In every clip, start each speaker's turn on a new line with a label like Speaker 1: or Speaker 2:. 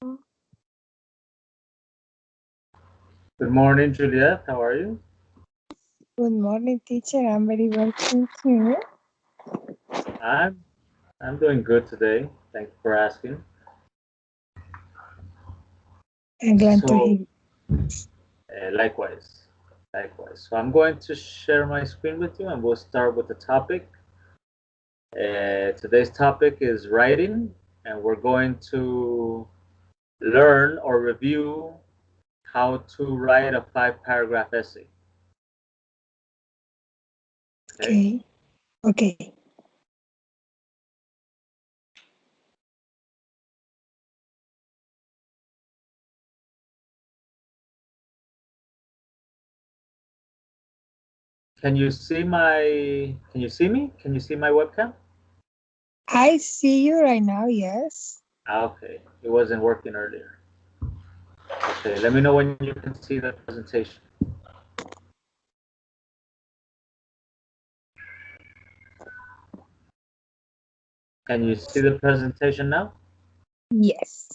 Speaker 1: Good morning, Juliet. How are you?
Speaker 2: Good morning, teacher. I'm very well, thank you.
Speaker 1: I'm I'm doing good today. Thank you for asking.
Speaker 2: I'm glad to
Speaker 1: So,
Speaker 2: hear.
Speaker 1: likewise, likewise. So I'm going to share my screen with you, and we'll start with the topic. Today's topic is writing, and we're going to learn or review how to write a five-paragraph essay. Okay.
Speaker 2: Okay, okay.
Speaker 1: Can you see me? Can you see my webcam?
Speaker 2: I see you right now, yes.
Speaker 1: Okay. It wasn't working earlier. Okay. Let me know when you can see the presentation. Can you see the presentation now?
Speaker 2: Yes.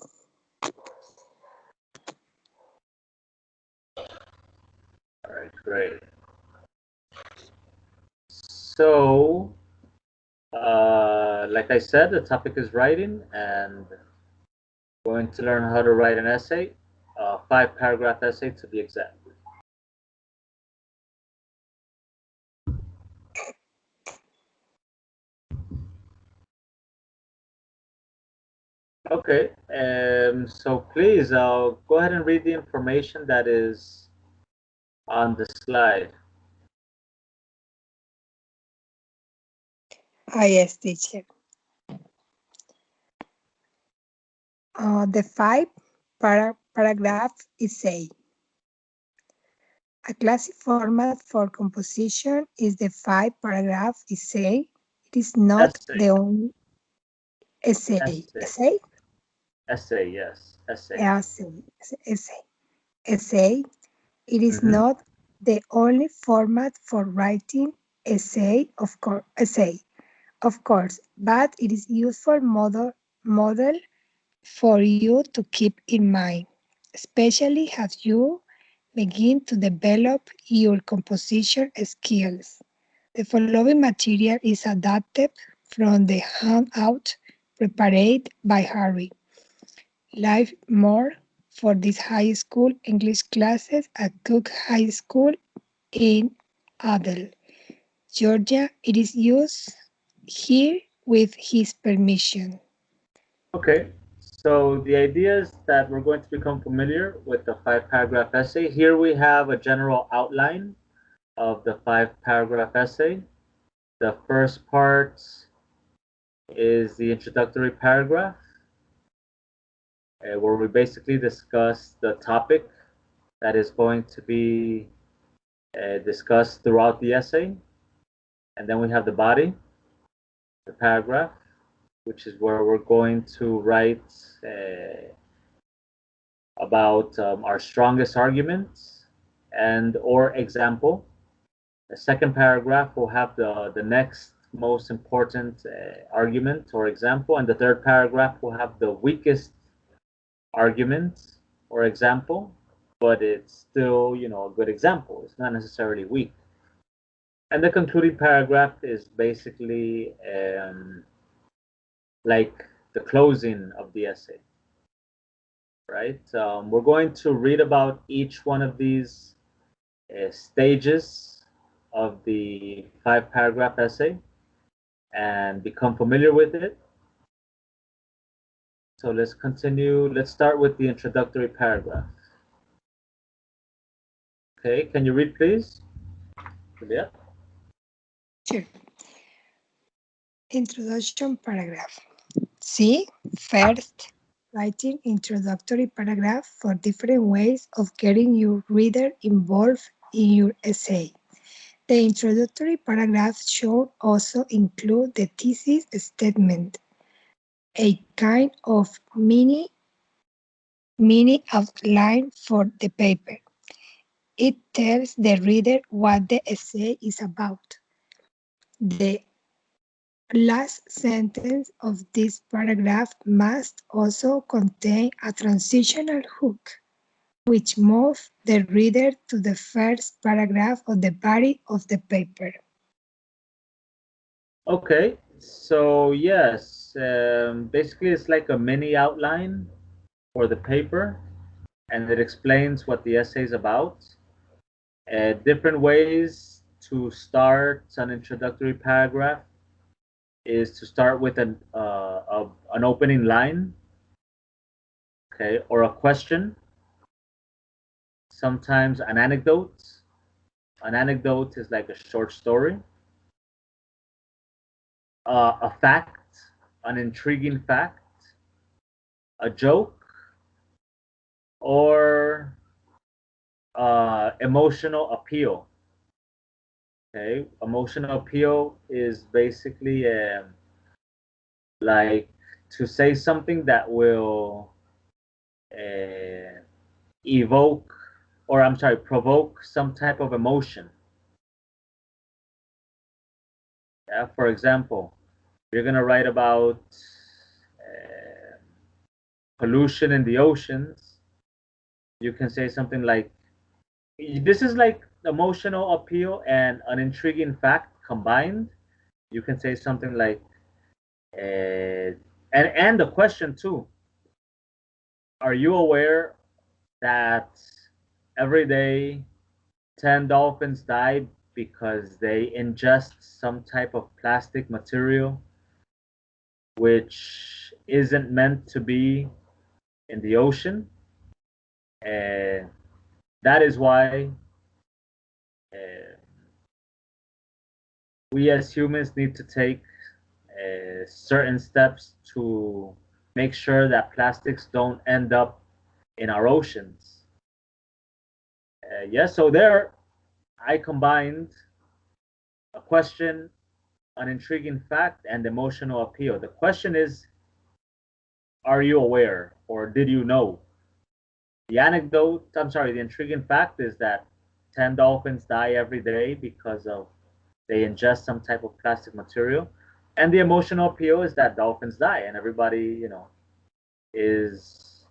Speaker 1: All right, great. So, like I said, the topic is writing, and we're going to learn how to write an essay, a five-paragraph essay to be exact. Okay, so please, go ahead and read the information that is on the slide.
Speaker 2: Yes, teacher. The five paragraph essay. A classic format for composition is the five paragraph essay. It is not
Speaker 1: Essay,
Speaker 2: the only essay.
Speaker 1: essay,
Speaker 2: Essay?
Speaker 1: essay, yes, essay.
Speaker 2: Essay. Essay. Essay. It is
Speaker 1: Mm-hmm.
Speaker 2: not the only format for writing essay, of course, but it is useful model for you to keep in mind, especially as you begin to develop your composition skills. The following material is adapted from the handout prepared by Harry Live more for these high school English classes at Cook High School in Adel, Georgia. It is used here with his permission.
Speaker 1: Okay, so the idea is that we're going to become familiar with the five-paragraph essay. Here we have a general outline of the five-paragraph essay. The first part is the introductory paragraph, where we basically discuss the topic that is going to be discussed throughout the essay. And then we have the body, the paragraph, which is where we're going to write about our strongest arguments and or example. The second paragraph will have the next most important argument or example, and the third paragraph will have the weakest argument or example, but it's still, a good example. It's not necessarily weak. And the concluding paragraph is basically like the closing of the essay, right? We're going to read about each one of these stages of the five-paragraph essay and become familiar with it. So let's continue. Let's start with the introductory paragraph. Okay, can you read, please? Julia?
Speaker 2: Sure. Introduction paragraph. See, first, writing introductory paragraph for different ways of getting your reader involved in your essay. The introductory paragraph should also include the thesis statement, a kind of mini outline for the paper. It tells the reader what the essay is about. The Last sentence of this paragraph must also contain a transitional hook, which moves the reader to the first paragraph of the body of the paper.
Speaker 1: Okay, so yes, basically it's like a mini outline for the paper, and it explains what the essay is about. Different ways to start an introductory paragraph is to start with an opening line, okay, or a question, sometimes an anecdote. An anecdote is like a short story, a fact, an intriguing fact, a joke, or emotional appeal. Okay, emotional appeal is basically like to say something that will uh, evoke, or I'm sorry, provoke some type of emotion. Yeah, for example, you're gonna write about uh, pollution in the oceans. You can say something like, this is like emotional appeal and an intriguing fact combined. You can say something like, and the question too. Are you aware that every day 10 dolphins die because they ingest some type of plastic material which isn't meant to be in the ocean? And that is why uh, we as humans need to take certain steps to make sure that plastics don't end up in our oceans. Yes, so there I combined a question, an intriguing fact, and emotional appeal. The question is, are you aware or did you know? The anecdote, I'm sorry, the intriguing fact is that 10 dolphins die every day because of they ingest some type of plastic material. And the emotional appeal is that dolphins die and everybody, is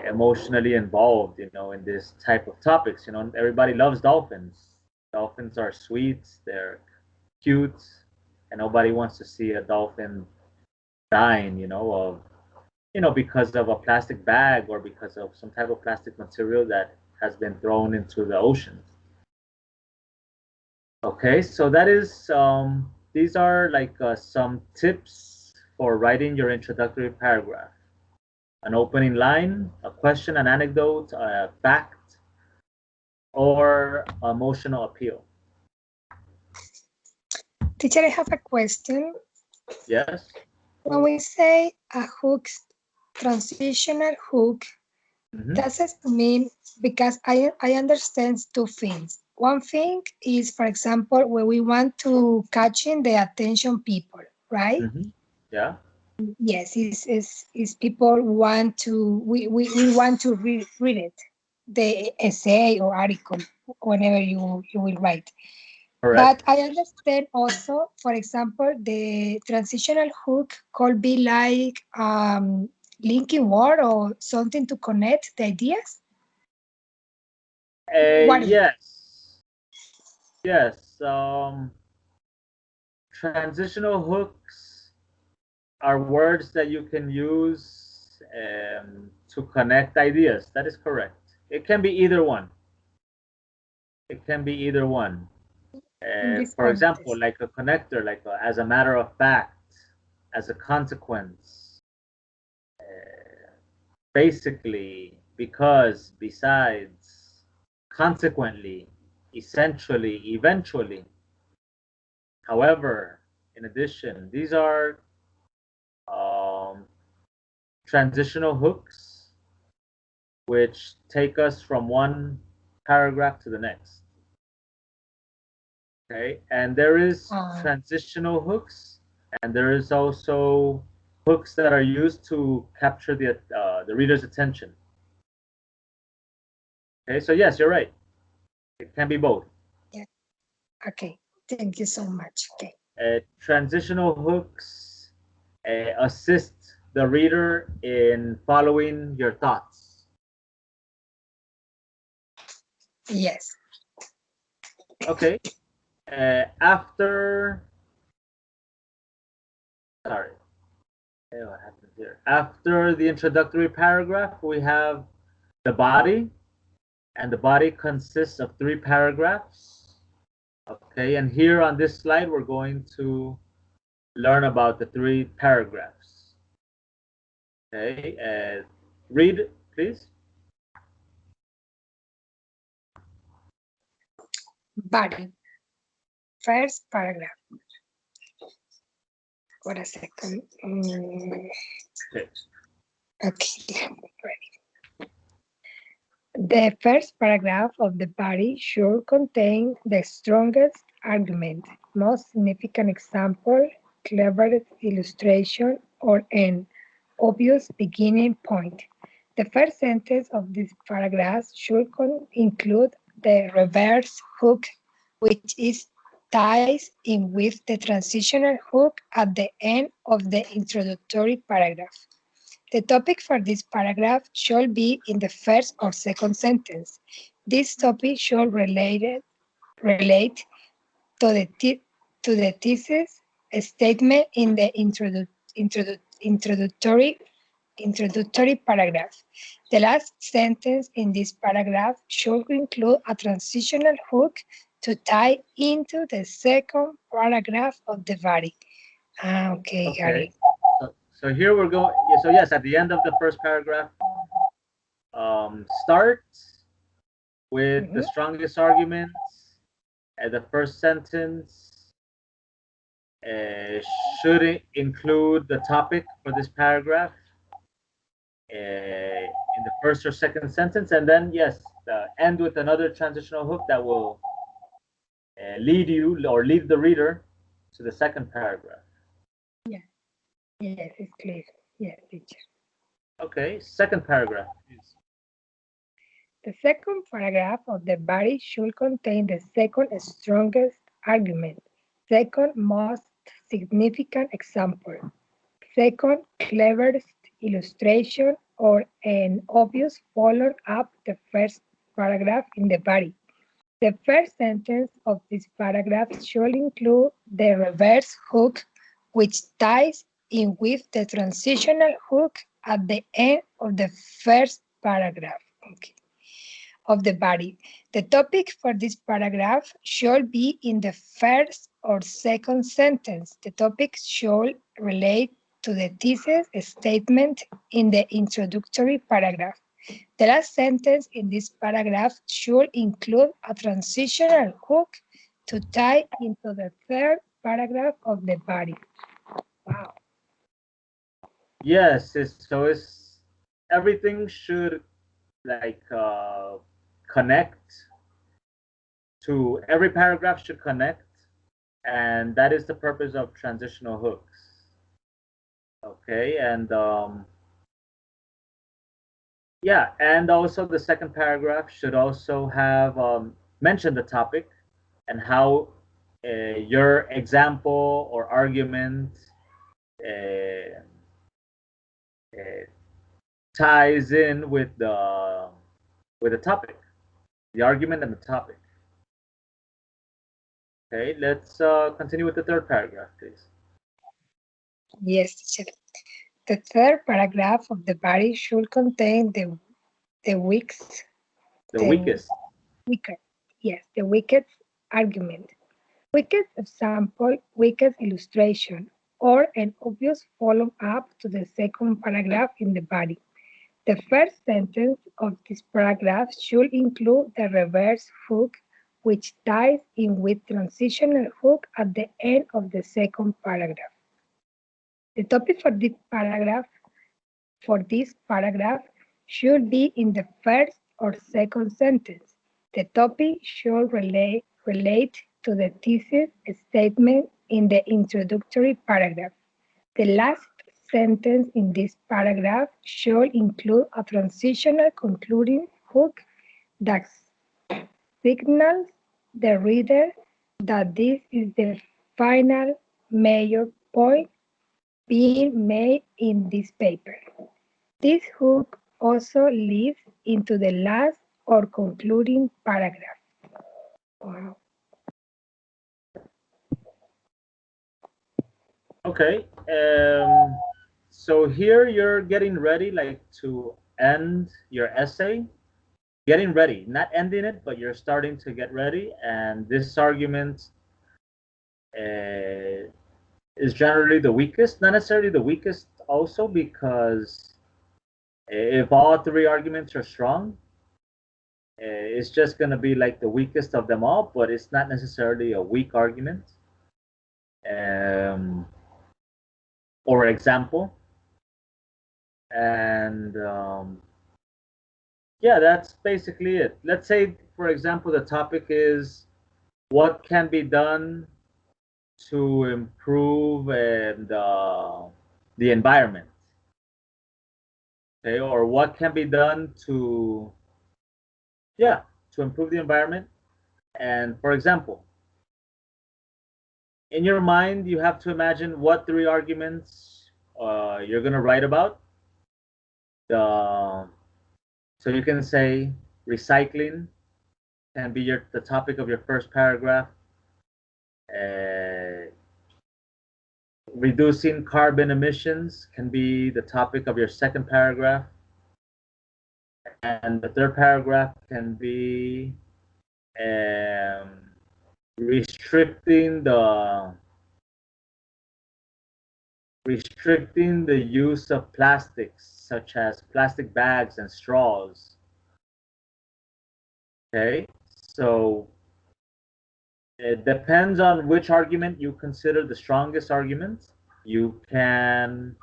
Speaker 1: emotionally involved, in this type of topics. Everybody loves dolphins. Dolphins are sweet, they're cute, and nobody wants to see a dolphin dying, because of a plastic bag or because of some type of plastic material that has been thrown into the oceans. Okay, so that is these are like some tips for writing your introductory paragraph. An opening line, a question, an anecdote, a fact, or emotional appeal.
Speaker 2: Teacher, I have a question.
Speaker 1: Yes.
Speaker 2: When we say a hook, transitional hook,
Speaker 1: Mm-hmm.
Speaker 2: does it mean, because I understand two things. One thing is, for example, when we want to catch in the attention people, right?
Speaker 1: Mm-hmm. Yeah.
Speaker 2: Yes, is people want to we want to read it, the essay or article, whenever you will write.
Speaker 1: Correct.
Speaker 2: But I understand also, for example, the transitional hook could be like linking word or something to connect the ideas. What is it?
Speaker 1: Yes. Yes. Transitional hooks are words that you can use to connect ideas. That is correct. It can be either one. It can be either one.
Speaker 2: In this
Speaker 1: For example,
Speaker 2: context?
Speaker 1: like a connector, like as a matter of fact, as a consequence, basically, because, besides, consequently, essentially, eventually. However, in addition, these are um, transitional hooks which take us from one paragraph to the next. Okay, and there is
Speaker 2: Uh,
Speaker 1: transitional hooks, and there is also hooks that are used to capture the reader's attention. Okay, so yes, you're right. It can be both.
Speaker 2: yeah. Okay. Thank you so much. Okay.
Speaker 1: Transitional hooks assist the reader in following your thoughts.
Speaker 2: Yes.
Speaker 1: Okay. After, sorry, what happened here? After the introductory paragraph, we have the body, and the body consists of 3 paragraphs. Okay, and here on this slide, we're going to learn about the 3 paragraphs. Okay, read, please.
Speaker 2: Body. First paragraph. What a second.
Speaker 1: Okay.
Speaker 2: Okay, ready. The first paragraph of the body should contain the strongest argument, most significant example, cleverest illustration, or an obvious beginning point. The first sentence of this paragraph should include the reverse hook, which is ties in with the transitional hook at the end of the introductory paragraph. The topic for this paragraph should be in the first or second sentence. This topic should relate to the thesis statement in the introductory paragraph. The last sentence in this paragraph should include a transitional hook to tie into the second paragraph of the body. Okay,
Speaker 1: Okay.
Speaker 2: Gary.
Speaker 1: So here we're going. So yes, at the end of the first paragraph, start with the strongest arguments. The first sentence should include the topic for this paragraph in the first or second sentence, and then yes, end with another transitional hook that will lead you or lead the reader to the second paragraph.
Speaker 2: Yeah. Yes, it's clear. Yes, teacher.
Speaker 1: Okay, second paragraph, please.
Speaker 2: The second paragraph of the body should contain the second strongest argument, second most significant example, second cleverest illustration, or an obvious follow-up the first paragraph in the body. The first sentence of this paragraph should include the reverse hook, which ties in with the transitional hook at the end of the first paragraph. Okay, of the body. The topic for this paragraph should be in the first or second sentence. The topic should relate to the thesis statement in the introductory paragraph. The last sentence in this paragraph should include a transitional hook to tie into the third paragraph of the body. Wow.
Speaker 1: Yes, so it's everything should like connect to every paragraph should connect, and that is the purpose of transitional hooks. Okay, and yeah, and also the second paragraph should also have mention the topic and how your example or argument uh, ties in with the topic, the argument and the topic. Okay, let's continue with the third paragraph, please.
Speaker 2: Yes, teacher. The third paragraph of the body should contain the weakest,
Speaker 1: The
Speaker 2: the
Speaker 1: weakest.
Speaker 2: weaker, yes, the weakest argument, weakest example, weakest illustration, or an obvious follow-up to the second paragraph in the body. The first sentence of this paragraph should include the reverse hook, which ties in with transitional hook at the end of the second paragraph. The topic for this paragraph should be in the first or second sentence. The topic should relate to the thesis statement in the introductory paragraph. The last sentence in this paragraph should include a transitional concluding hook that signals the reader that this is the final major point being made in this paper. This hook also leads into the last or concluding paragraph. Wow.
Speaker 1: Okay. So here you're getting ready, like to end your essay. Getting ready, not ending it, but you're starting to get ready. And this argument is generally the weakest, not necessarily the weakest, also because if all three arguments are strong, it's just going to be like the weakest of them all, but it's not necessarily a weak argument. Um, or example. And yeah, that's basically it. Let's say, for example, the topic is what can be done to improve the environment, okay, or what can be done to, yeah, to improve the environment. And for example, in your mind, you have to imagine what three arguments you're going to write about. The So you can say recycling can be the topic of your first paragraph. Uh, Reducing carbon emissions can be the topic of your second paragraph. And the third paragraph can be um, restricting the use of plastics, such as plastic bags and straws. Okay, so it depends on which argument you consider the strongest argument. You can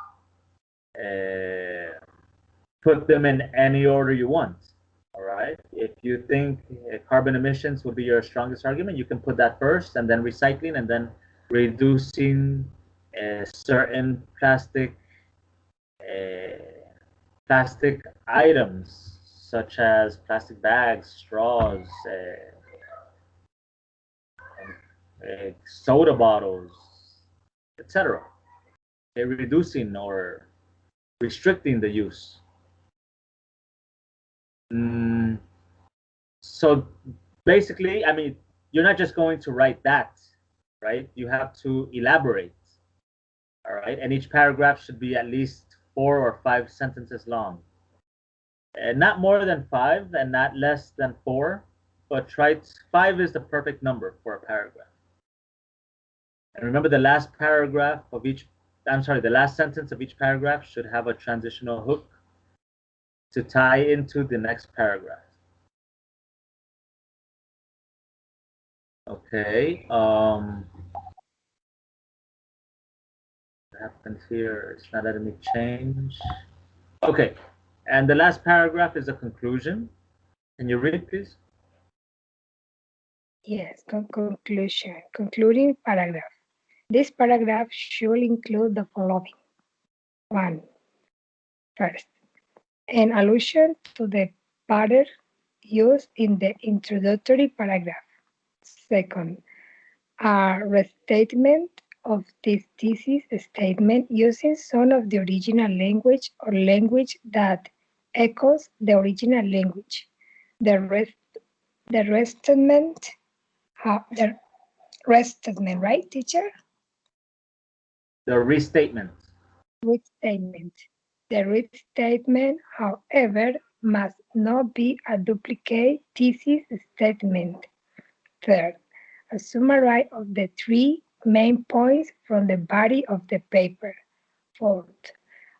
Speaker 1: put them in any order you want. All right. If you think carbon emissions would be your strongest argument, you can put that first, and then recycling, and then reducing certain uh, plastic items such as plastic bags, straws, soda bottles, etc. Reducing or restricting the use. Mm, so basically, I mean, you're not just going to write that, right? You have to elaborate, all right? And each paragraph should be at least 4 or 5 sentences long. And not more than 5 and not less than 4, but try 5 is the perfect number for a paragraph. And remember, the last paragraph of each, I'm sorry, the last sentence of each paragraph should have a transitional hook to tie into the next paragraph. Okay. What happened here? It's not letting me change. Okay. And the last paragraph is a conclusion. Can you read, please?
Speaker 2: Yes, conclusion. Concluding paragraph. This paragraph should include the following. 1. First, an allusion to the pattern used in the introductory paragraph. Second, a restatement of this thesis statement using some of the original language or language that echoes the original language. The restatement, right, teacher?
Speaker 1: The restatement.
Speaker 2: Restatement. The restatement, however, must not be a duplicate thesis statement. Third, a summary of the 3 main points from the body of the paper. Fourth,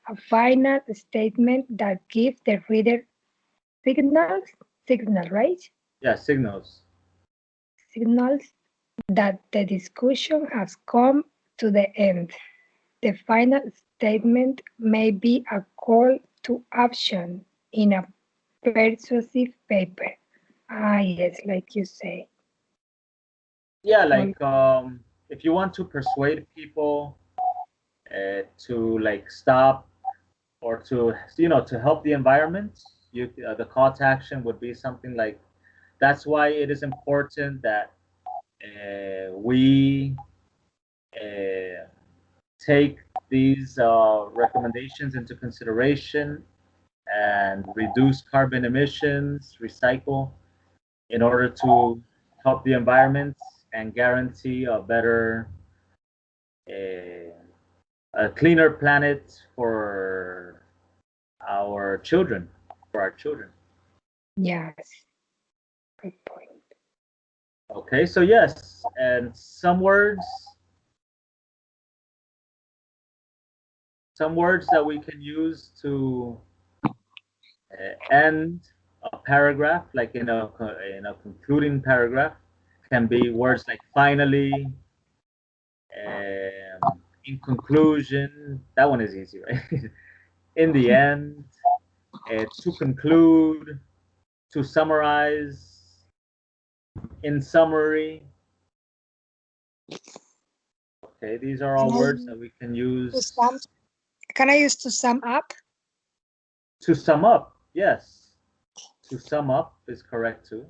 Speaker 2: a final statement that gives the reader signals, right?
Speaker 1: Yeah, signals.
Speaker 2: Signals that the discussion has come to the end. The final statement may be a call to action in a persuasive paper. Ah, yes, like you say.
Speaker 1: Yeah,
Speaker 2: Well,
Speaker 1: like if you want to persuade people to like stop or to to help the environment, the call to action would be something like, that's why it is important that we take these recommendations into consideration and reduce carbon emissions, recycle, in order to help the environment and guarantee a better, a, a cleaner planet for our children, for our children.
Speaker 2: Yes. Good point.
Speaker 1: Okay, so yes, and some words that we can use to end a paragraph, like in a concluding paragraph, can be words like finally, in conclusion. That one is easy, right? In the end, to conclude, to summarize, in summary. Okay, these are
Speaker 2: Can
Speaker 1: all
Speaker 2: I
Speaker 1: words that we can
Speaker 2: to sum?
Speaker 1: use
Speaker 2: Can I use to sum up?
Speaker 1: to sum up. Yes, to sum up is correct too.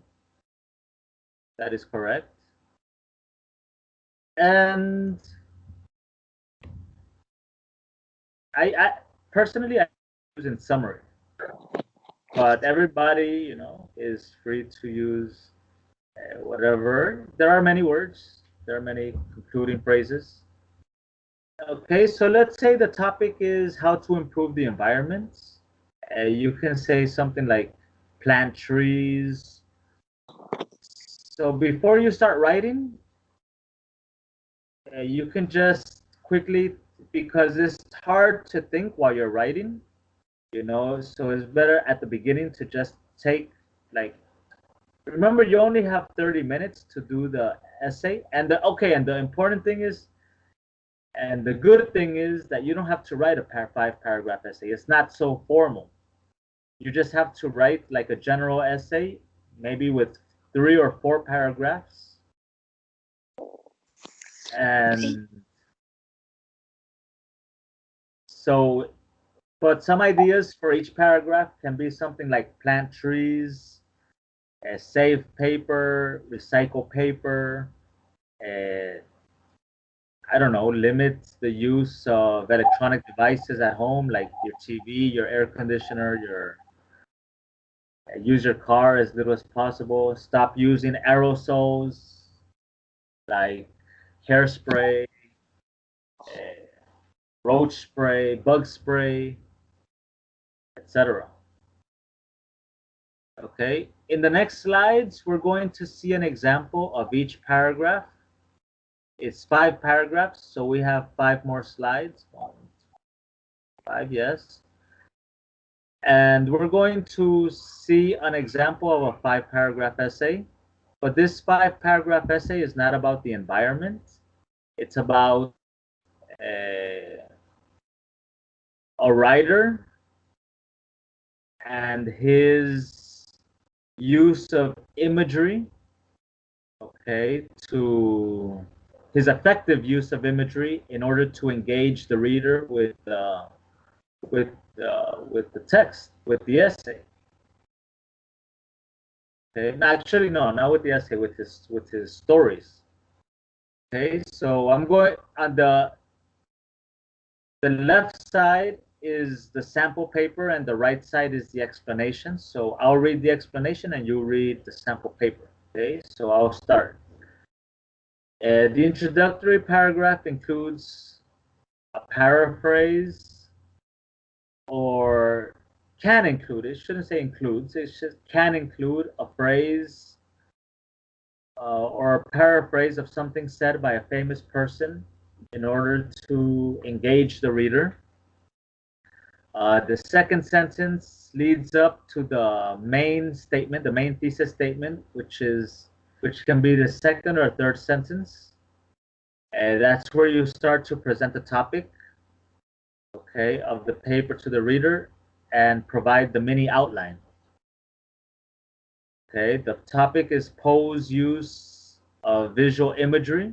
Speaker 1: That is correct. And I personally I use in summary, but everybody, is free to use whatever. There are many words. There are many concluding phrases. Okay, so let's say the topic is how to improve the environment. You can say something like plant trees. So before you start writing, you can just quickly, because it's hard to think while you're writing, so it's better at the beginning to just take, like, remember you only have 30 minutes to do the essay, and the important thing is, and the good thing is that you don't have to write a 5 paragraph essay. It's not so formal. You just have to write like a general essay, maybe with 3 or 4 paragraphs. And so, but some ideas for each paragraph can be something like plant trees, save paper, recycle paper, uh, I don't know, limit the use of electronic devices at home, like your TV, your air conditioner, use your car as little as possible. Stop using aerosols like hairspray, uh, roach spray, bug spray, etc. Okay, in the next slides, we're going to see an example of each paragraph. It's 5 paragraphs, so we have 5 more slides. 5, yes. And we're going to see an example of a 5 paragraph essay. But this 5 paragraph essay is not about the environment. It's about a writer and his use of imagery, okay, to his effective use of imagery in order to engage the reader with with the text, with the essay. Okay, actually, no, not with the essay, with his stories. Okay, so I'm going on the left side is the sample paper and the right side is the explanation. So I'll read the explanation and you read the sample paper. Okay, so I'll start. The introductory paragraph includes a paraphrase, or can include, it shouldn't say includes, it just can include a phrase or a paraphrase of something said by a famous person in order to engage the reader. The second sentence leads up to the main statement, the main thesis statement, which can be the second or third sentence. And that's where you start to present the topic, okay, of the paper to the reader and provide the mini outline. Okay, the topic is Poe's use of visual imagery.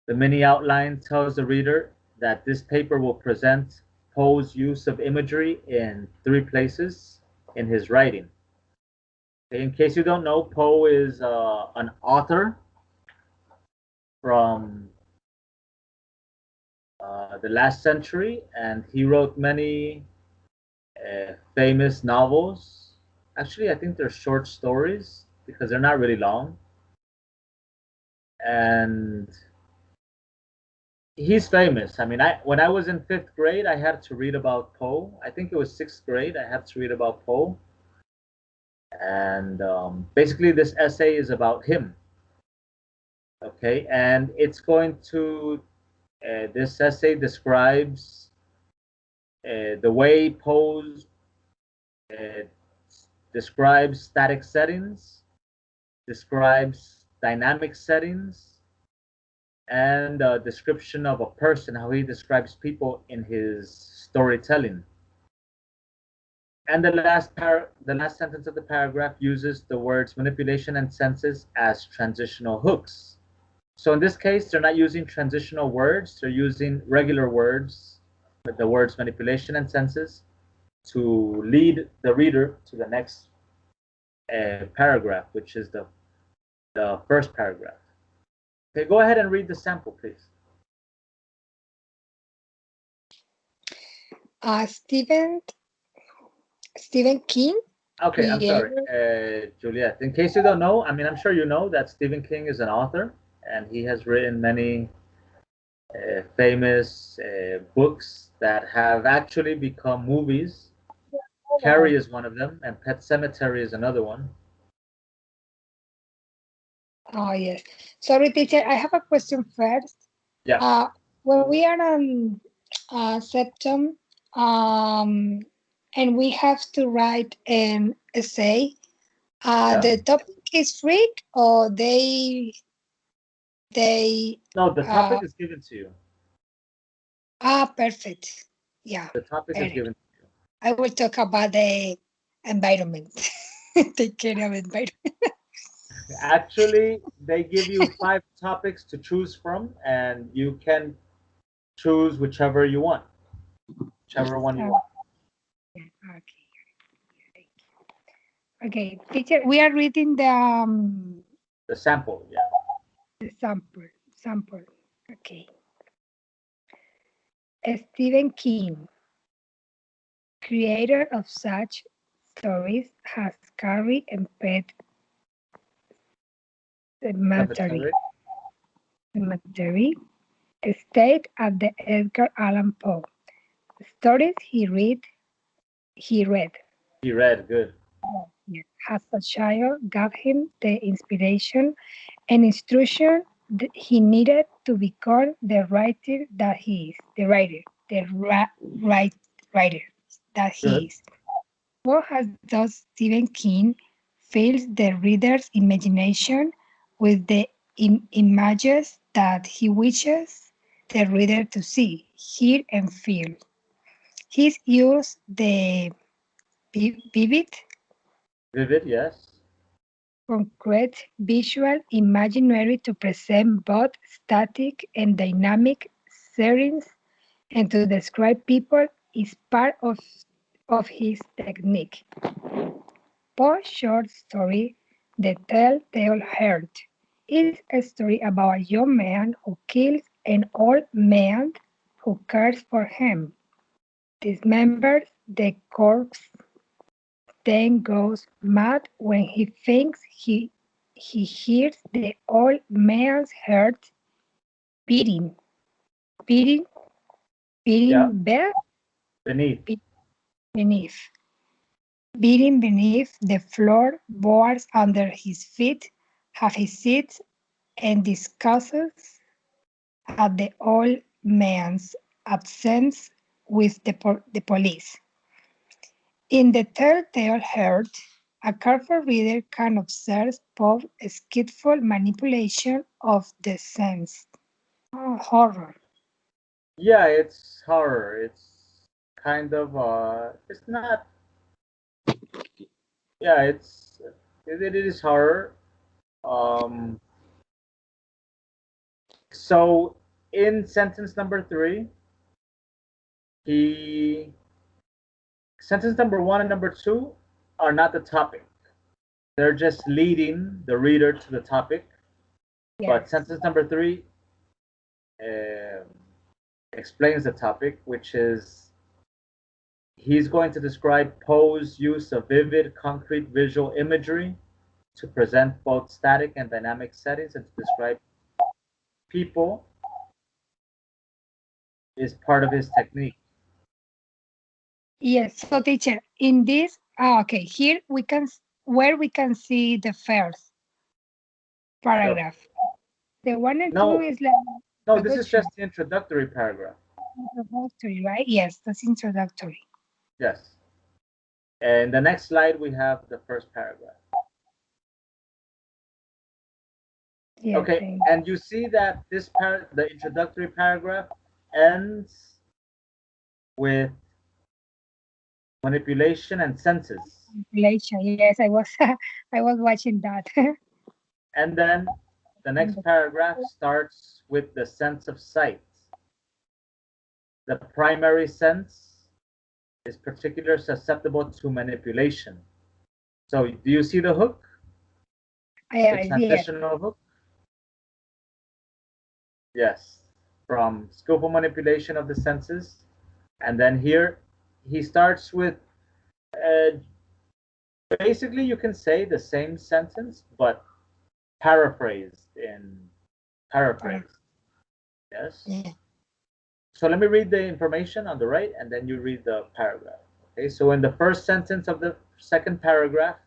Speaker 1: The mini outline tells the reader that this paper will present Poe's use of imagery in 3 places in his writing. Okay, in case you don't know, Poe is an author from the last century, and he wrote many famous novels. Actually, I think they're short stories because they're not really long. And he's famous. I mean, when I was in fifth grade, I had to read about Poe. I think it was sixth grade. I had to read about Poe, and basically, this essay is about him. Okay, and it's going to this essay describes the way Poe uh, describes static settings, describes dynamic settings, and a description of a person, how he describes people in his storytelling. And the last sentence of the paragraph uses the words manipulation and senses as transitional hooks. So in this case, they're not using transitional words, they're using regular words, the words manipulation and senses, to lead the reader to the next paragraph, which is the first paragraph. Okay, go ahead and read the sample, please.
Speaker 2: Stephen King
Speaker 1: Okay, I'm sorry,
Speaker 2: created.
Speaker 1: Juliet. In case you don't know, I mean, I'm sure you know that Stephen King is an author, and he has written many famous books that have actually become movies. Carrie is one of them, and Pet Cemetery is another one.
Speaker 2: Oh, yes. Sorry, teacher, I have a question first.
Speaker 1: Yeah,
Speaker 2: Uh, when we are on septum, and we have to write an essay,
Speaker 1: yeah.
Speaker 2: the topic is free or they
Speaker 1: No, the
Speaker 2: uh,
Speaker 1: topic is given to you.
Speaker 2: perfect. Yeah,
Speaker 1: The topic is
Speaker 2: perfect.
Speaker 1: given to you.
Speaker 2: I will talk about the environment. Take care of environment.
Speaker 1: Actually, they give you 5 topics to choose from, and you can choose whichever you want, whichever one you
Speaker 2: Uh,
Speaker 1: want.
Speaker 2: okay. Okay, teacher, we are reading
Speaker 1: The sample, yeah.
Speaker 2: the sample. Sample. Okay. Stephen King, creator of such stories, has Carrie and Pet Cemetery,
Speaker 1: Cemetery.
Speaker 2: Cemetery stayed at the Edgar Allan Poe. Stories he read
Speaker 1: He read good.
Speaker 2: as a child gave him the inspiration and instruction that he needed to become the writer that he is. The writer, the right writer that he
Speaker 1: Good.
Speaker 2: is. What has thus Stephen King fills the reader's imagination with the images that he wishes the reader to see, hear, and feel. He's used the vivid,
Speaker 1: Vivid, yes.
Speaker 2: concrete visual imaginary to present both static and dynamic settings and to describe people is part of his technique. Poe's short story, The Telltale Heart, is a story about a young man who kills an old man who cares for him, dismembers the corpse, then goes mad when he thinks he hears the old man's heart beating, beating,
Speaker 1: Yeah.
Speaker 2: beating
Speaker 1: Beneath.
Speaker 2: beneath. Beating beneath the floor, boards under his feet, have his seat and discusses at the old man's absence with the police. In the telltale heart, a careful reader can observe Poe's skillful manipulation of the sense. Oh, horror.
Speaker 1: Yeah, it's horror. It's kind of it's not. Yeah, it is horror. Um, so in sentence number 3, he sentence number 1 and number 2 are not the topic. They're just leading the reader to the topic. But
Speaker 2: Yes.
Speaker 1: sentence number 3 um explains the topic, which is he's going to describe Poe's use of vivid, concrete visual imagery to present both static and dynamic settings and to describe people is part of his technique.
Speaker 2: Yes, so teacher, in this, okay, here we can, where we can see the first
Speaker 1: The,
Speaker 2: paragraph. The one and two
Speaker 1: no,
Speaker 2: is like
Speaker 1: no, this is
Speaker 2: introduction,
Speaker 1: just the introductory paragraph.
Speaker 2: introductory, right? Yes, that's introductory.
Speaker 1: Yes. And the next slide, we have the first paragraph.
Speaker 2: Yes,
Speaker 1: Okay, and you see that the introductory paragraph ends with manipulation and senses.
Speaker 2: manipulation. Yes, I was I was watching that.
Speaker 1: And then the next paragraph starts with the sense of sight. The primary sense is particularly susceptible to manipulation. So do you see the hook? The
Speaker 2: I see it.
Speaker 1: transitional hook? Yes. From skillful manipulation of the senses. And then here he starts with basically you can say the same sentence, but paraphrased in paraphrase. Yes.
Speaker 2: Yeah.
Speaker 1: So let me read the information on the right and then you read the paragraph. Okay, so in the first sentence of the second paragraph,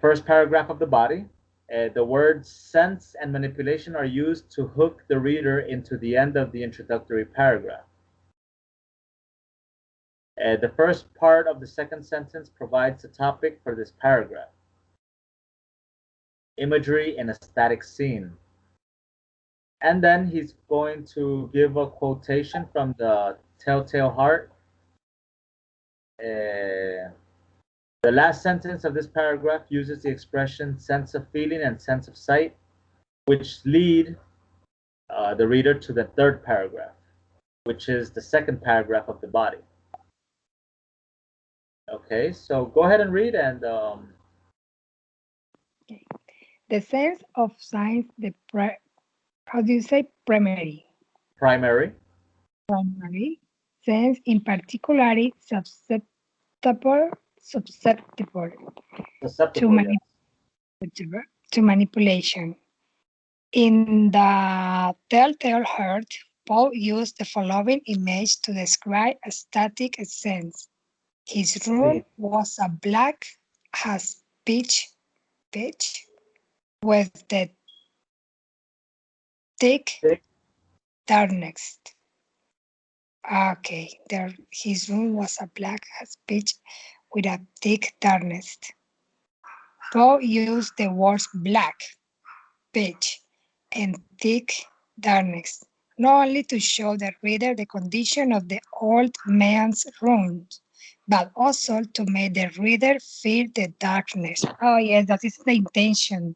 Speaker 1: first paragraph of the body, the words sense and manipulation are used to hook the reader into the end of the introductory paragraph. The first part of the second sentence provides the topic for this paragraph. Imagery in a static scene. And then he's going to give a quotation from the Telltale Heart. The last sentence of this paragraph uses the expression sense of feeling and sense of sight, which lead the reader to the third paragraph, which is the second paragraph of the body. Okay, so go ahead and read and
Speaker 2: Okay. The sense of science, how do you say primary?
Speaker 1: primary.
Speaker 2: Primary sense in particularly susceptible to
Speaker 1: Susceptible, yes.
Speaker 2: manipulation. In the Telltale Heart, Paul used the following image to describe a static sense. His room
Speaker 1: Sí.
Speaker 2: was a black as pitch with the thick
Speaker 1: Sí.
Speaker 2: darkness. Okay, there his room was a black as pitch with a thick darkness. Poe used the words black, pitch, and thick darkness, not only to show the reader the condition of the old man's room, but also to make the reader feel the darkness. Oh yes, that is the intention.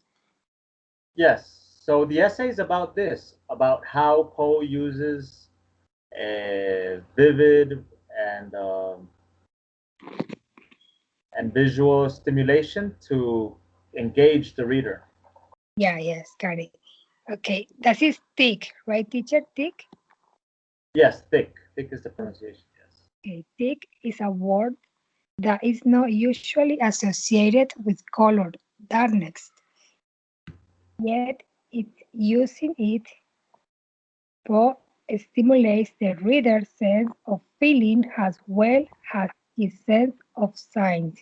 Speaker 1: Yes. So the essay is about this, about how Poe uses vivid and visual stimulation to engage the reader.
Speaker 2: Yeah, yes, got it. Okay, that is thick, right, teacher? Thick?
Speaker 1: Yes, thick. Thick is the pronunciation. Yes.
Speaker 2: Okay, thick is a word that is not usually associated with color, darkness. Yet, using it Poe stimulates the reader's sense of feeling as well as his sense of sight.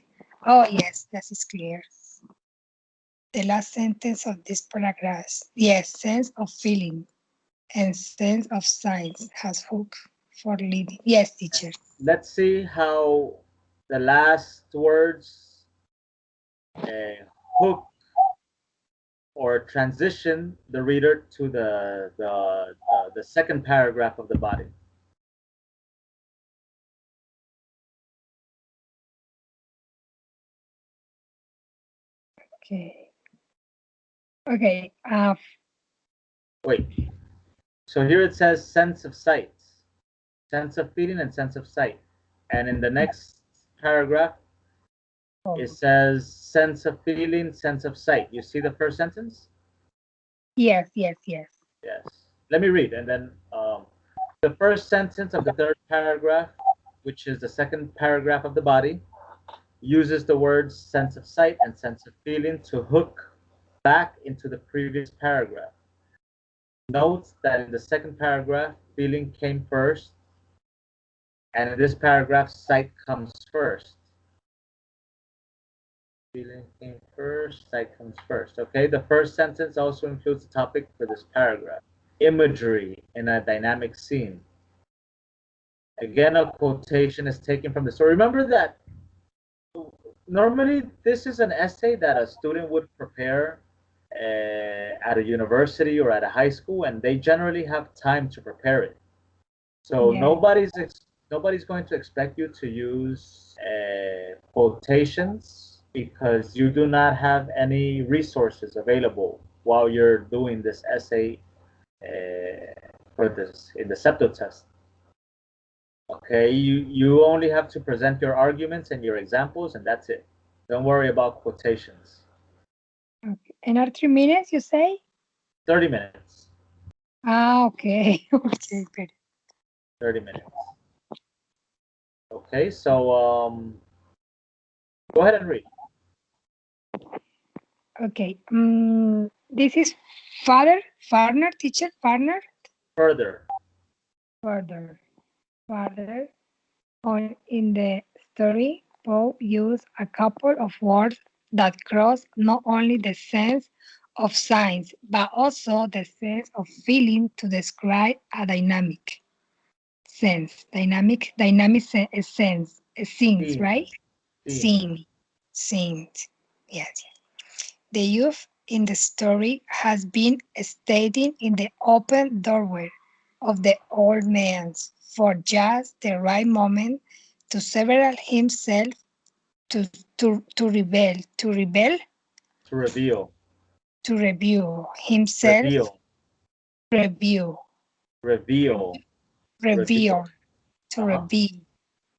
Speaker 2: Oh yes, that is clear. The last sentence of this paragraph. Yes, sense of feeling and sense of sight has hook for leading. Yes, teacher.
Speaker 1: Let's see how the last words hook or transition the reader to the second paragraph of the body.
Speaker 2: Okay. Okay.
Speaker 1: Wait. So here it says sense of sight, sense of feeling, and sense of sight. And in the next paragraph, it says sense of feeling, sense of sight. You see the first sentence?
Speaker 2: Yes, yes, yes.
Speaker 1: Yes. Let me read, and then Um, the first sentence of the third paragraph, which is the second paragraph of the body, uses the words sense of sight and sense of feeling to hook back into the previous paragraph. Note that in the second paragraph, feeling came first, and in this paragraph, sight comes first. Feeling came first, sight comes first. Okay, the first sentence also includes the topic for this paragraph, imagery in a dynamic scene. Again, a quotation is taken from the story. Remember that normally this is an essay that a student would prepare at a university or at a high school, and they generally have time to prepare it. So
Speaker 2: Yeah.
Speaker 1: nobody's going to expect you to use quotations because you do not have any resources available while you're doing this essay for this in the CEPTO test. Okay, you only have to present your arguments and your examples, and that's it. Don't worry about quotations.
Speaker 2: Okay. And are 3 minutes, you say?
Speaker 1: 30 minutes.
Speaker 2: Ah, okay. Okay, good.
Speaker 1: 30 minutes. Okay, so go ahead and read.
Speaker 2: Okay. This is father, partner, teacher, partner,
Speaker 1: Further.
Speaker 2: further, father. On in the story, Poe used a couple of words that cross not only the sense of science, but also the sense of feeling to describe a dynamic sense, sense, scenes,
Speaker 1: Theme.
Speaker 2: right?
Speaker 1: Theme.
Speaker 2: Scenes. Yes. The youth in the story has been standing in the open doorway of the old man's for just the right moment to sever himself to
Speaker 1: To reveal.
Speaker 2: review himself,
Speaker 1: Reveal.
Speaker 2: review,
Speaker 1: Reveal.
Speaker 2: reveal,
Speaker 1: Reveal.
Speaker 2: to
Speaker 1: Uh-huh.
Speaker 2: reveal.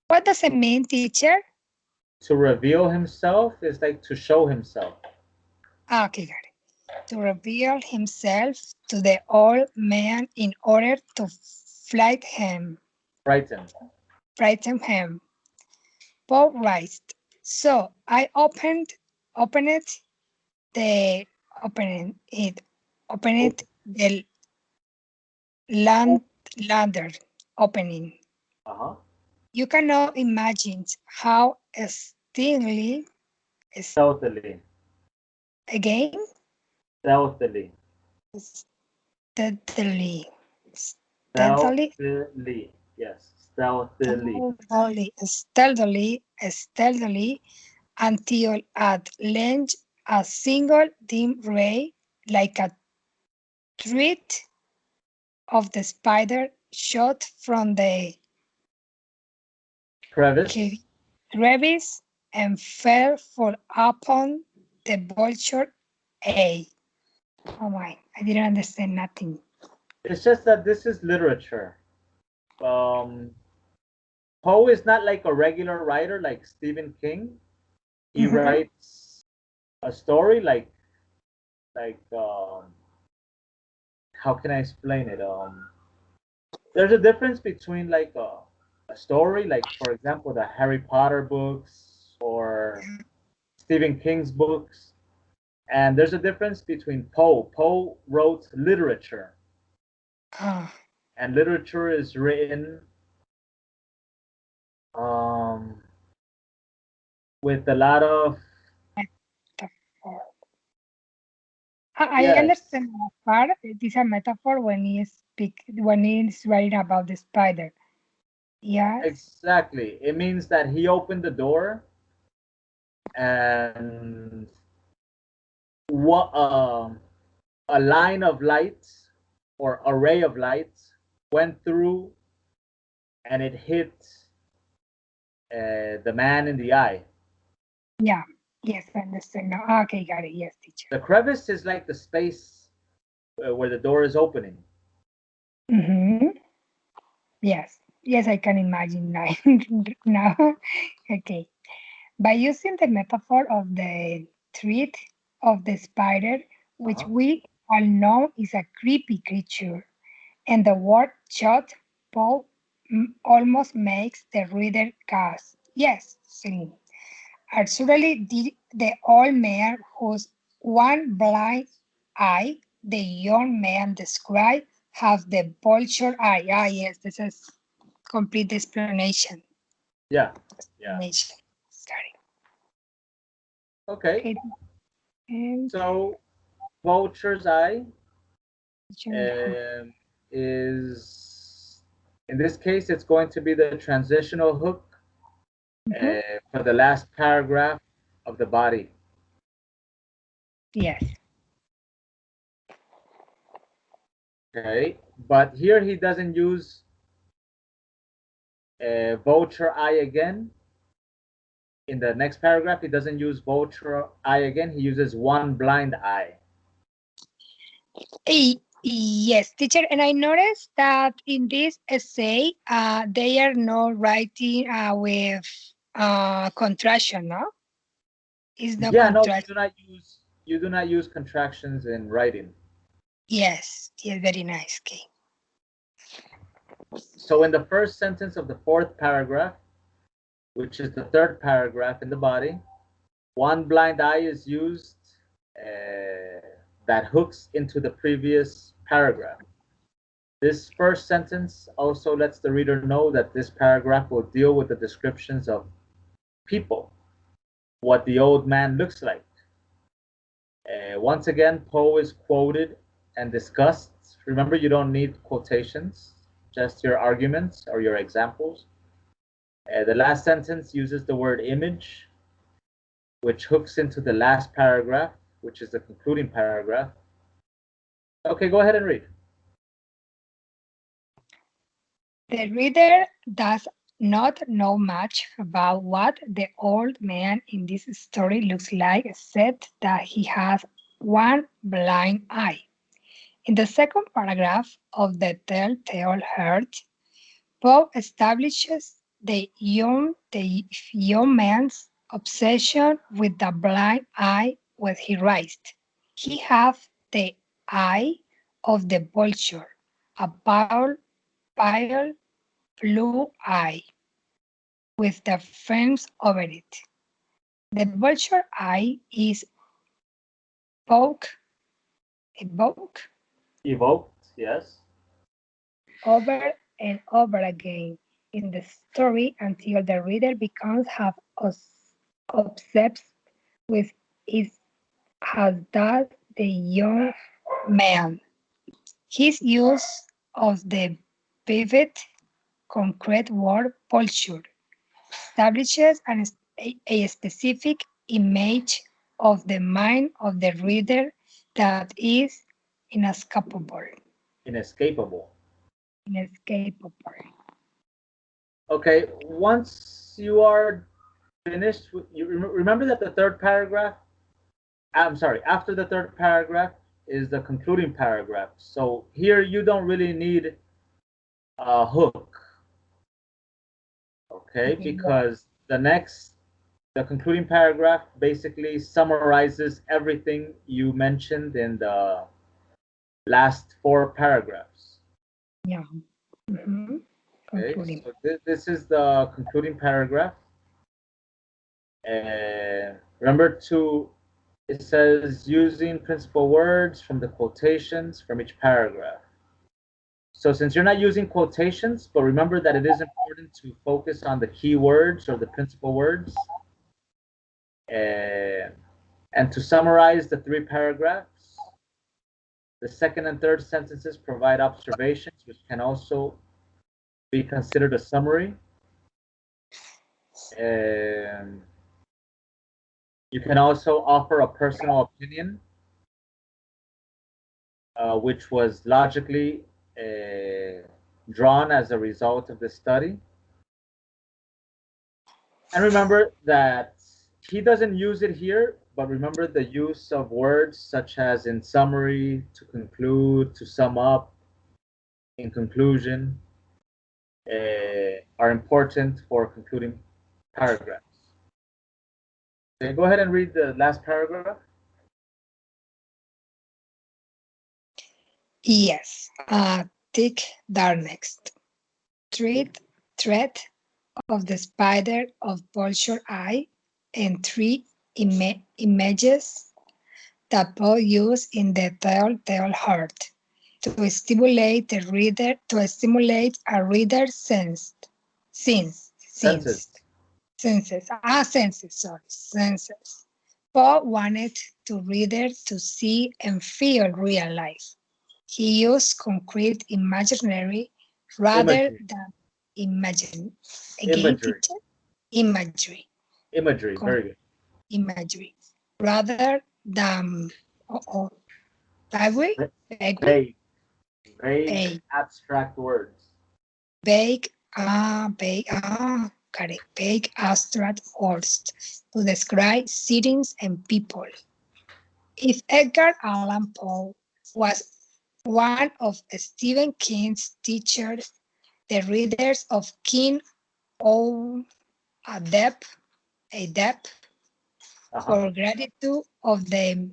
Speaker 2: What does it mean, teacher?
Speaker 1: To reveal himself is like to show himself.
Speaker 2: Ah, okay, got it. To reveal himself to the old man in order to
Speaker 1: Frighten.
Speaker 2: frighten him. Paul writes, so I opened the opened
Speaker 1: Open.
Speaker 2: the land ladder opening.
Speaker 1: Uh-huh.
Speaker 2: You cannot imagine how stealthily
Speaker 1: Stealthily.
Speaker 2: again
Speaker 1: Stealthily.
Speaker 2: stealthily stealthily
Speaker 1: Stealthily. Yes. Stealthily.
Speaker 2: stealthily until at length a single dim ray like a thread of the spider shot from the
Speaker 1: Crevice.
Speaker 2: crevice and fell full upon the vulture A. Oh my, I didn't understand nothing.
Speaker 1: It's just that this is literature. Um, Poe is not like a regular writer like Stephen King. He
Speaker 2: Mhm.
Speaker 1: writes a story like how can I explain it? There's a difference between like a story, like for example the Harry Potter books or Stephen King's books, and there's a difference between Poe. Poe wrote literature,
Speaker 2: Ah,
Speaker 1: and literature is written um, with a lot of
Speaker 2: metaphor. I
Speaker 1: yes,
Speaker 2: understand that part. It is a metaphor when he is writing about the spider. Yes.
Speaker 1: exactly. It means that he opened the door and what a line of lights or array of lights went through and it hit the man in the eye.
Speaker 2: Yeah. Yes, I understand now. Ah, okay, got it. Yes, teacher.
Speaker 1: The crevice is like the space where the door is opening.
Speaker 2: Mm-hmm. Yes. Yes, I can imagine now. now. Okay. By using the metaphor of the thread of the spider, which
Speaker 1: Uh-huh.
Speaker 2: we all know is a creepy creature, and the word shot, Poe almost makes the reader gasp. Yes, Celine. Actually, the old man whose one blind eye the young man described have the vulture eye. Ah, yes, this is complete explanation.
Speaker 1: Yeah, yeah.
Speaker 2: Explanation. Sorry.
Speaker 1: Okay.
Speaker 2: Okay, and
Speaker 1: So vulture's eye
Speaker 2: vulture.
Speaker 1: um, is, in this case, it's going to be the transitional hook
Speaker 2: Mhm.
Speaker 1: for the last paragraph of the body.
Speaker 2: Yes.
Speaker 1: Okay. But here he doesn't use vulture eye again. In the next paragraph, he doesn't use vulture eye again. He uses one blind eye.
Speaker 2: Yes, teacher. And I noticed that in this essay, they are not writing with contraction, no? Is no
Speaker 1: Yeah, no,
Speaker 2: contraction.
Speaker 1: you do not use contractions in writing.
Speaker 2: Yes, yes, very nice. Okay.
Speaker 1: So in the first sentence of the fourth paragraph, which is the third paragraph in the body, one blind eye is used that hooks into the previous paragraph. This first sentence also lets the reader know that this paragraph will deal with the descriptions of people, what the old man looks like. Once again, Poe is quoted and discussed. Remember, you don't need quotations, just your arguments or your examples. The last sentence uses the word image, which hooks into the last paragraph, which is the concluding paragraph. Okay, go ahead and read.
Speaker 2: The reader does not know much about what the old man in this story looks like, except that he has one blind eye. In the second paragraph of the Telltale Heart, Poe establishes the young man's obsession with the blind eye when he writes. He has the eye of the vulture, a pale blue eye with the frames over it. The vulture eye is evoked
Speaker 1: Evoked, yes.
Speaker 2: over and over again in the story until the reader becomes half obsessed with it, as does the young man. His use of the vivid, concrete word vulture establishes a specific image of the mind of the reader that is inescapable.
Speaker 1: Inescapable.
Speaker 2: Inescapable.
Speaker 1: Okay, once you are finished, you remember that the third paragraph, I'm sorry, after the third paragraph is the concluding paragraph. So here you don't really need a hook, okay? Because the concluding paragraph basically summarizes everything you mentioned in the last four paragraphs.
Speaker 2: Yeah. Mhm.
Speaker 1: Okay,
Speaker 2: Concluding.
Speaker 1: so this is the concluding paragraph. Remember to, it says using principal words from the quotations from each paragraph. So since you're not using quotations, but remember that it is important to focus on the key words or the principal words. And to summarize the three paragraphs, the second and third sentences provide observations, which can also be considered a summary. Um, you can also offer a personal opinion, which was logically drawn as a result of the study. And remember that he doesn't use it here, but remember the use of words such as in summary, to conclude, to sum up, in conclusion, are important for concluding paragraphs. Okay, go ahead and read the last paragraph.
Speaker 2: Yes. thick darkness, threat, threat of the spider of vulture eye, and three images that Poe used in the telltale heart to stimulate the reader to stimulate a reader's
Speaker 1: Senses.
Speaker 2: senses. Poe wanted to readers to see and feel real life. He used concrete imaginary rather
Speaker 1: Imagery.
Speaker 2: than imagine. Again,
Speaker 1: Imagery.
Speaker 2: teacher, imagery,
Speaker 1: Imagery. Very good.
Speaker 2: imagery, rather than oh, baguette, baguette,
Speaker 1: Vague. Vague,
Speaker 2: a
Speaker 1: abstract words.
Speaker 2: vague, correct, vague abstract words to describe settings and people. If Edgar Allan Poe was one of Stephen King's teachers, the readers of King owe a debt
Speaker 1: Uh-huh.
Speaker 2: for gratitude of the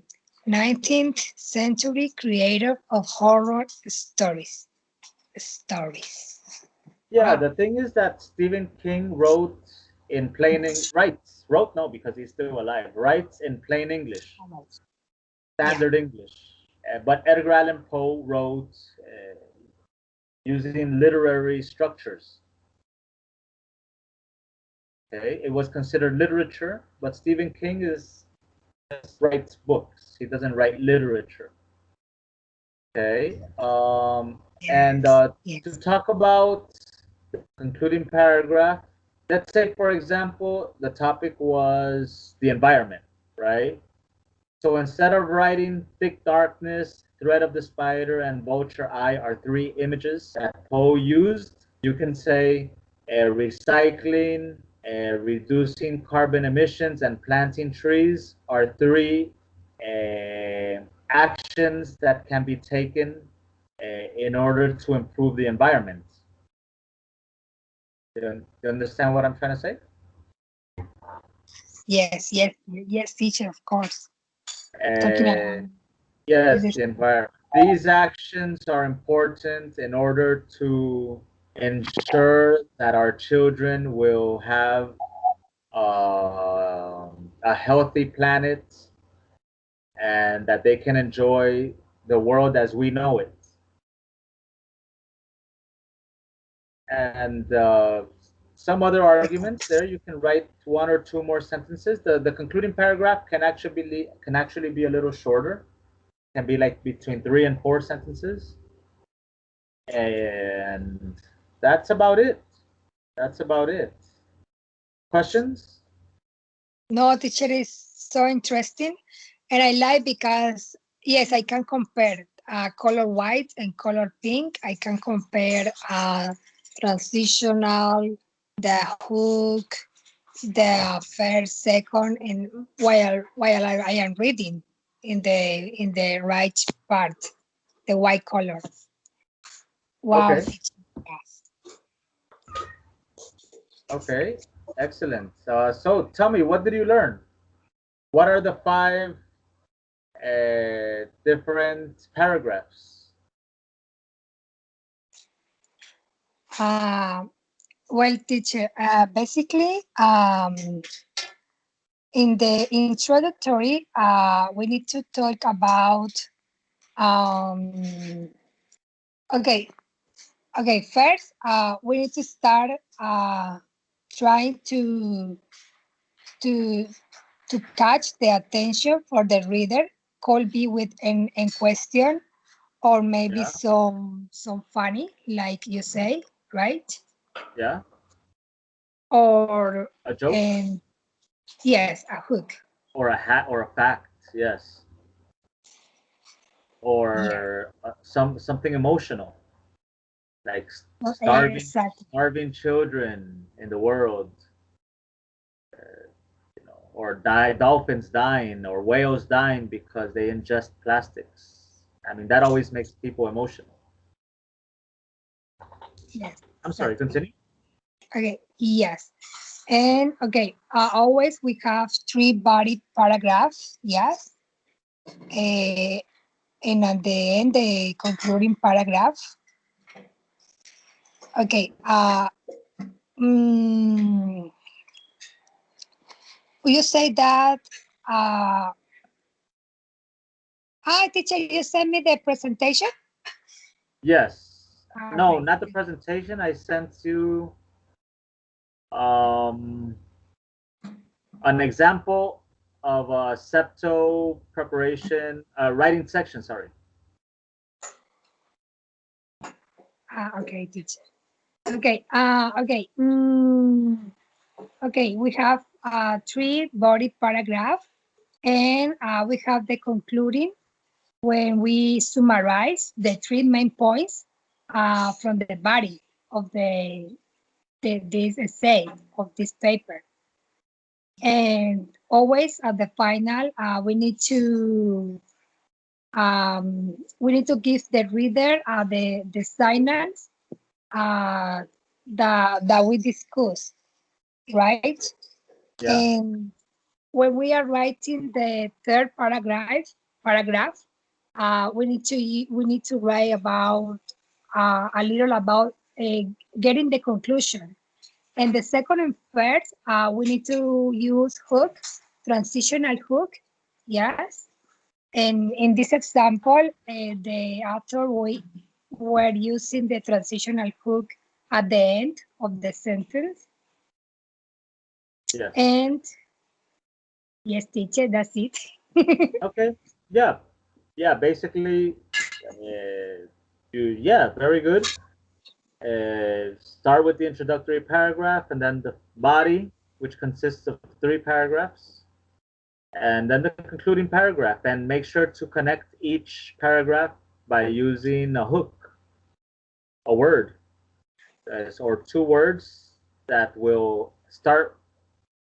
Speaker 2: 19th century creator of horror stories.
Speaker 1: Yeah,
Speaker 2: Wow.
Speaker 1: the thing is that Stephen King wrote in writes, wrote no, because he's still alive, writes in plain English,
Speaker 2: Yeah.
Speaker 1: standard English. But Edgar Allan Poe wrote using literary structures. Okay, it was considered literature, but Stephen King just writes books. He doesn't write literature. Okay, and
Speaker 2: Yes.
Speaker 1: to
Speaker 2: Yes.
Speaker 1: talk about the concluding paragraph, let's say, for example, the topic was the environment, right? So instead of writing thick darkness, thread of the spider, and vulture eye are three images that Poe used, you can say recycling, reducing carbon emissions, and planting trees are three actions that can be taken in order to improve the environment. You understand what I'm trying to say?
Speaker 2: Yes. Yes. Yes, teacher, of course. Talking
Speaker 1: Uh,
Speaker 2: about
Speaker 1: yes,
Speaker 2: this.
Speaker 1: the environment. These actions are important in order to ensure that our children will have a healthy planet and that they can enjoy the world as we know it. And some other arguments there, you can write one or two more sentences. The concluding paragraph can actually be a little shorter, can be like between 3 and 4 sentences, and that's about it. That's about it. Questions?
Speaker 2: No, teacher is so interesting. And I like because, yes, I can compare color white and color pink. I can compare transitional, the hook, the first, second, and while I am reading in the right part, the white color. Wow,
Speaker 1: Okay.
Speaker 2: teacher. Yes.
Speaker 1: Okay. Excellent. So tell me, what did you learn? What are the five different paragraphs?
Speaker 2: Uh, well, teacher, basically, in the introductory, we need to talk about. Um, okay, okay. First, we need to start trying to to catch the attention for the reader. Could be with an question or maybe
Speaker 1: Yeah.
Speaker 2: some funny, like you say, right?
Speaker 1: Yeah.
Speaker 2: Or
Speaker 1: A joke
Speaker 2: and yes, a hook.
Speaker 1: or a hat or a fact. Yes.
Speaker 2: Yeah,
Speaker 1: Or something emotional, like
Speaker 2: exactly.
Speaker 1: starving children in the world, or dolphins dying or whales dying because they ingest plastics. I mean, that always makes people emotional.
Speaker 2: Yes,
Speaker 1: I'm sorry,
Speaker 2: exactly.
Speaker 1: continue.
Speaker 2: Okay, yes. And okay, always we have three body paragraphs, yes. Uh, and at the end, the concluding paragraph. Okay. Mm, you say that. Uh, Hi, teacher. You sent me the presentation.
Speaker 1: Yes. No,
Speaker 2: Okay.
Speaker 1: not the presentation. I sent you um, an example of a CEPTO preparation writing section. Sorry.
Speaker 2: Okay, teacher. Okay. Okay. Okay. We have three body paragraph, and we have the concluding when we summarize the three main points from the body of this essay of this paper. And always at the final, we need to give the reader the signals that we discussed, right?
Speaker 1: Yeah.
Speaker 2: And when we are writing the third paragraph, we need to write about a little about getting the conclusion. And the second and third, we need to use hook, transitional hook, yes. And in this example, the author were using the transitional hook at the end of the sentence.
Speaker 1: Yes.
Speaker 2: And yes, teacher, that's it.
Speaker 1: Okay. Yeah. Yeah. Basically, yeah, very good. Start with the introductory paragraph and then the body, which consists of three paragraphs, and then the concluding paragraph. And make sure to connect each paragraph by using a hook, a word, or two words that will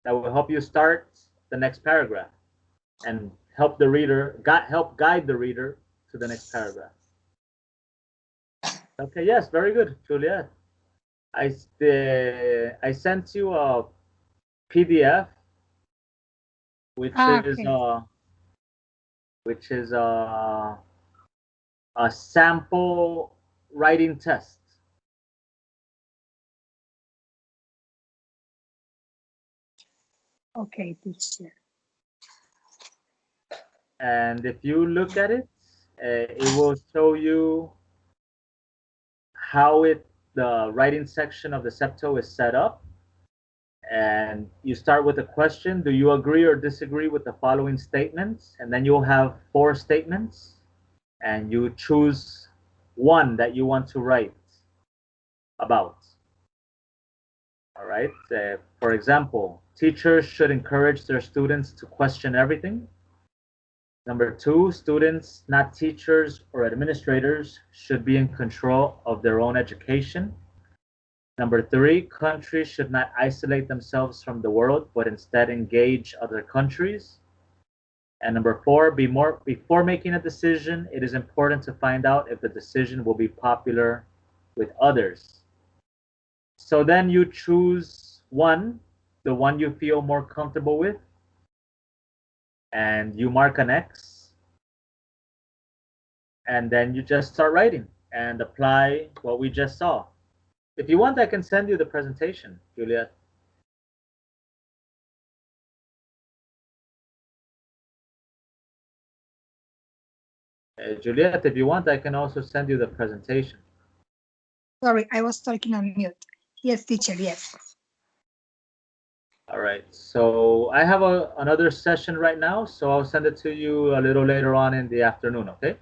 Speaker 1: help you start the next paragraph and help guide the reader to the next paragraph. Okay, yes, very good, Juliet. I sent you a PDF, which is
Speaker 2: Okay,
Speaker 1: which is a sample writing test.
Speaker 2: okay, teacher.
Speaker 1: And if you look at it, it will show you how the writing section of the CEPTO is set up. And you start with a question: do you agree or disagree with the following statements? And then you'll have four statements, and you choose one that you want to write about. All right. For example, teachers should encourage their students to question everything. Number two, students, not teachers or administrators, should be in control of their own education. Number three, countries should not isolate themselves from the world, but instead engage other countries. And number four, before making a decision, it is important to find out if the decision will be popular with others. So then you choose one, the one you feel more comfortable with, and you mark an X, and then you just start writing and apply what we just saw. If you want, I can send you the presentation, Juliet. Juliet, if you want, I can also send you the presentation.
Speaker 2: Sorry, I was talking on mute. Yes, teacher, yes.
Speaker 1: All right. So I have another session right now, so I'll send it to you a little later on in the afternoon. Okay.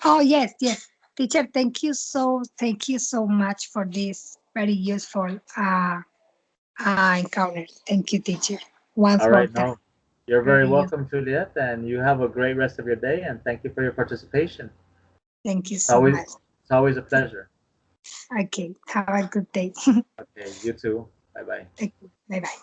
Speaker 2: Oh, yes, yes. Teacher, thank you so much for this very useful encounter. Thank you, teacher. Once
Speaker 1: All
Speaker 2: more
Speaker 1: right.
Speaker 2: time.
Speaker 1: No, you're very
Speaker 2: Very useful.
Speaker 1: welcome, Juliet, and you have a great rest of your day. And thank you for your participation.
Speaker 2: Thank you
Speaker 1: It's
Speaker 2: so
Speaker 1: always
Speaker 2: much.
Speaker 1: it's always a pleasure.
Speaker 2: Okay, have a good day.
Speaker 1: Okay. You too. Bye bye.
Speaker 2: Okay, bye bye.